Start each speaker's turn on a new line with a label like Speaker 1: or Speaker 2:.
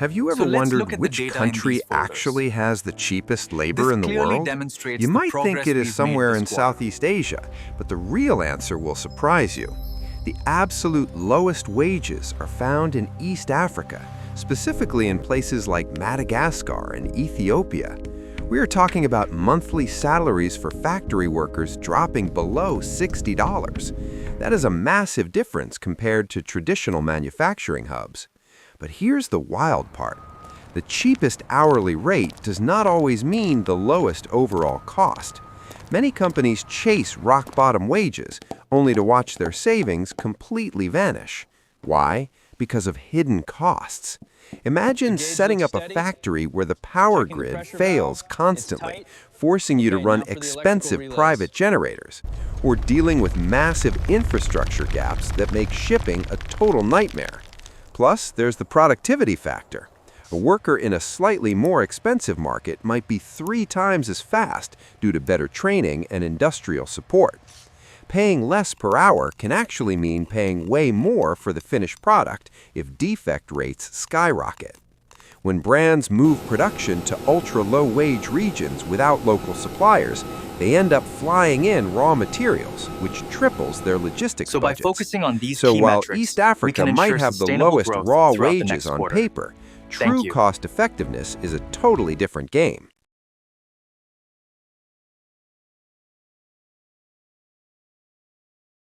Speaker 1: Have you
Speaker 2: So
Speaker 1: ever
Speaker 2: let's look
Speaker 1: wondered
Speaker 2: at the
Speaker 1: which
Speaker 2: data in
Speaker 1: country
Speaker 2: these folders.
Speaker 1: actually has the cheapest labor
Speaker 2: This
Speaker 1: in the
Speaker 2: clearly
Speaker 1: world?
Speaker 2: demonstrates
Speaker 1: You
Speaker 2: the
Speaker 1: might think
Speaker 2: progress
Speaker 1: it is
Speaker 2: we've made
Speaker 1: somewhere
Speaker 2: this
Speaker 1: in
Speaker 2: quarter.
Speaker 1: Southeast Asia, but the real answer will surprise you. The absolute lowest wages are found in East Africa, specifically in places like Madagascar and Ethiopia. We are talking about monthly salaries for factory workers dropping below $60. That is a massive difference compared to traditional manufacturing hubs. But here's the wild part. The cheapest hourly rate does not always mean the lowest overall cost. Many companies chase rock-bottom wages, only to watch their savings completely vanish. Why? Because of hidden costs. Imagine setting up a factory where the power grid fails constantly, forcing you to run expensive private generators, or dealing with massive infrastructure gaps that make shipping a total nightmare. Plus, there's the productivity factor. A worker in a slightly more expensive market might be 3 times as fast due to better training and industrial support. Paying less per hour can actually mean paying way more for the finished product if defect rates skyrocket. When brands move production to ultra-low wage regions without local suppliers, they end up flying in raw materials, which triples their logistics
Speaker 2: So by
Speaker 1: budgets.
Speaker 2: focusing on these
Speaker 1: So
Speaker 2: key
Speaker 1: while
Speaker 2: metrics,
Speaker 1: East
Speaker 2: we
Speaker 1: Africa
Speaker 2: can
Speaker 1: might
Speaker 2: ensure
Speaker 1: have the
Speaker 2: sustainable
Speaker 1: lowest
Speaker 2: growth
Speaker 1: raw
Speaker 2: throughout the
Speaker 1: wages
Speaker 2: next
Speaker 1: on
Speaker 2: quarter.
Speaker 1: paper,
Speaker 2: Thank
Speaker 1: true
Speaker 2: you.
Speaker 1: cost effectiveness is a totally different game.